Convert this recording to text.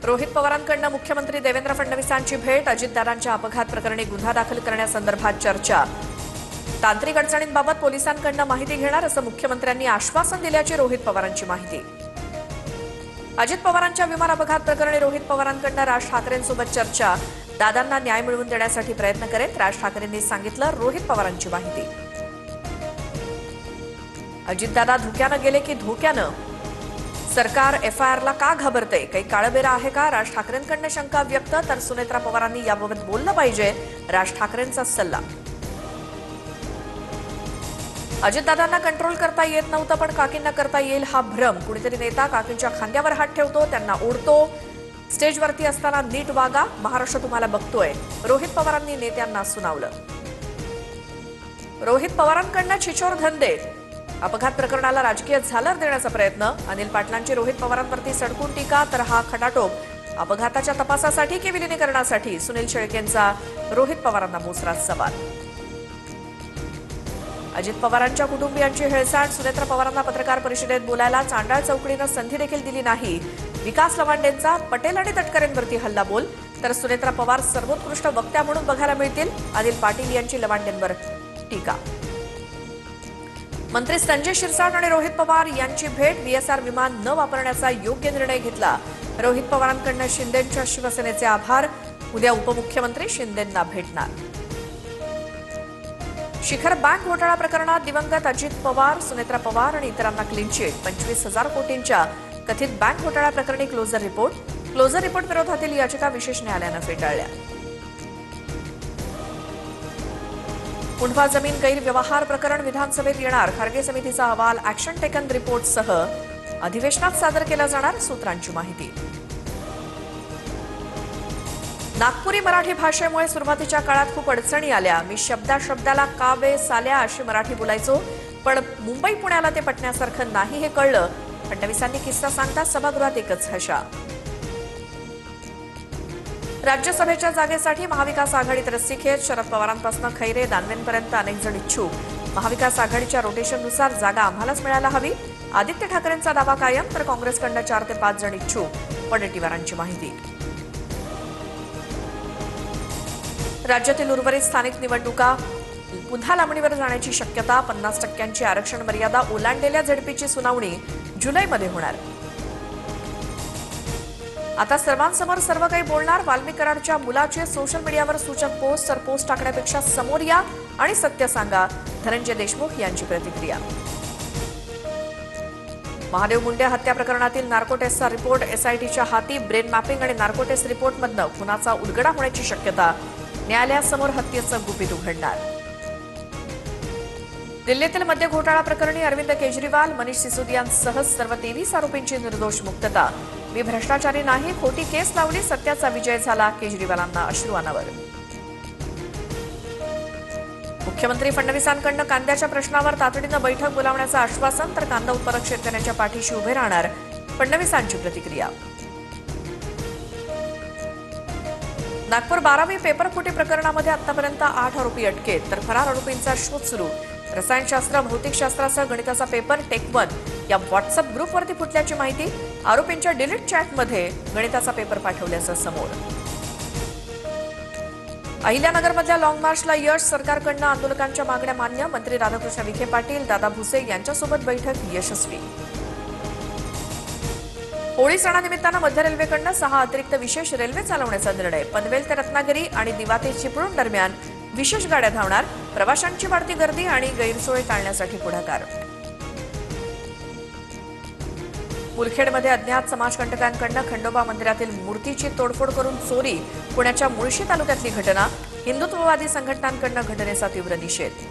रोहित पवारांकडून मुख्यमंत्री देवेंद्र फडणवीसांची भेट, अजितदादांच्या अपघात प्रकरणी गुन्हा दाखल करण्यासंदर्भात चर्चा। तांत्रिक अडचणींबाबत पोलिसांकडून माहिती घेणार असं मुख्यमंत्र्यांनी आश्वासन दिल्याची रोहित पवारांची माहिती। अजित पवारांच्या विमान अपघात प्रकरणी रोहित पवारांकडून राज ठाकरेंसोबत चर्चा, दादांना न्याय मिळवून देण्यासाठी प्रयत्न करेन, राज ठाकरेंनी सांगितलं रोहित पवारांची माहिती। अजितदादा धुक्यानं गेले की धोक्यानं, सरकार एफआयआरला का घाबरते, काही काळबेरा आहे का, राज ठाकरेंकडून शंका व्यक्त, तर सुनेत्रा पवारांनी याबाबत बोललं पाहिजे, राज ठाकरेंचा सल्ला। अजितदादांना कंट्रोल करता येत नव्हतं पण काकींना करता येईल हा भ्रम, कुणीतरी नेता काकींच्या खांद्यावर हात ठेवतो, त्यांना ओढतो, स्टेजवरती असताना नीट वागा, महाराष्ट्र तुम्हाला बघतोय, रोहित पवारांनी नेत्यांना सुनावलं। रोहित पवारांकडून छिछोर धंदे, अपघात प्रकरणाला राजकीय झालर देण्याचा प्रयत्न, अनिल पाटलांची रोहित पवारांवरती सडकून टीका, तर हा खटाटोप अपघाताच्या तपासासाठी की विलिनीकरणासाठी, सुनील शेळकेंचा रोहित पवारांना मोसरा सवाल। अजित पवारांच्या कुटुंबियांची हेळसांड, सुनेत्रा पवारांना पत्रकार परिषदेत बोलायला चांडाळ चौकडीनं संधी देखील दिली नाही, विकास लवांडेंचा पटेल आणि तटकरेंवरती हल्ला बोल, तर सुनेत्रा पवार सर्वोत्कृष्ट वक्त्या म्हणून बघायला मिळतील, अनिल पाटील यांची लवांडेंवर टीका। मंत्री संजय शिरसाट आणि रोहित पवार यांची भेट, व्हीएसआर विमान न वापरण्याचा योग्य निर्णय घेतला, रोहित पवारांकडून शिंदेंच्या शिवसेनेचे आभार, उद्या उपमुख्यमंत्री शिंदेंना भेटणार। शिखर बँक घोटाळा प्रकरणात दिवंगत अजित पवार, सुनेत्रा पवार आणि इतरांना क्लीन चिट, 25,000 कोटींच्या कथित बँक घोटाळा प्रकरणी क्लोजर रिपोर्ट विरोधातील याचिका विशेष न्यायालयानं फेटाळल्या। उंडवा जमीन गैरव्यवहार प्रकरण विधानसभेत येणार, खारगे समितीचा अहवाल ऍक्शन टेकन रिपोर्टसह अधिवेशनात सादर केला जाणार, सूत्रांची माहिती। नागपुरी मराठी भाषेमुळे सुरुवातीच्या काळात खूप अडचणी आल्या, मी शब्दाला का बे साल्या अशी मराठी बोलायचो, पण मुंबई पुण्याला ते पटण्यासारखं नाही हे कळलं, फडणवीसांनी किस्सा सांगता सभागृहात एकच हशा। राज्यसभेच्या जागेसाठी महाविकास आघाडीत रस्सीखेच, शरद पवारांपासून खैरे दानवेंपर्यंत अनेक जण इच्छुक, महाविकास आघाडीच्या रोटेशननुसार जागा आम्हालाच मिळायला हवी, आदित्य ठाकरेंचा दावा कायम, तर काँग्रेसकडून 4 ते 5 जण इच्छुक, वडेट्टीवारांची माहिती। राज्यातील उर्वरित स्थानिक निवडणुका पुन्हा लांबणीवर जाण्याची शक्यता, 50% आरक्षण मर्यादा ओलांडलेल्या झडपीची सुनावणी जुलैमध्ये होणार। आता सर्वांसमोर सर्व काही बोलणार, वाल्मिक कराडच्या मुलाचे सोशल मीडियावर सूचक पोस्ट, तर पोस्ट टाकण्यापेक्षा समोर या आणि सत्य सांगा, धनंजय देशमुख यांची प्रतिक्रिया। महादेव मुंडे हत्या प्रकरणातील नार्को टेस्टचा रिपोर्ट एसआयटीच्या हाती, ब्रेन मॅपिंग आणि नार्को टेस्ट रिपोर्टमधनं खुनाचा उलगडा होण्याची शक्यता, न्यायालयासमोर हत्येचं गुपित उघडणार। दिल्लीतील मद्य घोटाळा प्रकरणी अरविंद केजरीवाल, मनीष सिसोदियांसह सर्व 23 आरोपींची निर्दोष मुक्तता, मी भ्रष्टाचारी नाही, खोटी केस लावली, सत्याचा विजय झाला, केजरीवालांना अश्रू अनावर। मुख्यमंत्री फडणवीसांकडून कांद्याच्या प्रश्नावर तातडीनं बैठक बोलावण्याचं आश्वासन, तर कांदा उत्पादक शेतकऱ्यांच्या पाठीशी उभे राहणार, फडणवीसांची प्रतिक्रिया। नागपूर 12वी पेपरफुटी प्रकरणामध्ये आतापर्यंत 8 आरोपी अटकेत, तर फरार आरोपींचा शोध सुरू, रसायनशास्त्र, भौतिकशास्त्रासह गणिताचा पेपर टेक1 या व्हॉट्सअप ग्रुपवरती फुटल्याची माहिती, आरोपींच्या डिलीट चॅटमध्ये गणिताचा पेपर पाठवल्याचं समोर। अहिल्यानगरमधल्या लॉंग मार्चला यश, सरकारकडून आंदोलकांच्या मागण्या मान्य, मंत्री राधाकृष्ण विखे पाटील, दादा भुसे यांच्यासोबत बैठक यशस्वी। होळी सणानिमित्तानं मध्य रेल्वेकडून 6 अतिरिक्त विशेष रेल्वे चालवण्याचा निर्णय, पनवेल ते रत्नागिरी आणि दिवा ते चिपळूण दरम्यान विशेष गाड्या धावणार, प्रवाशांची वाढती गर्दी आणि गैरसोय टाळण्यासाठी पुढाकार। मुलखेडमध्ये अज्ञात समाजकंटकांकडून खंडोबा मंदिरातील मूर्तीची तोडफोड करून चोरी, पुण्याच्या मुळशी तालुक्यातली घटना, हिंदुत्ववादी संघटनांकडून घटनेचा तीव्र निषेध।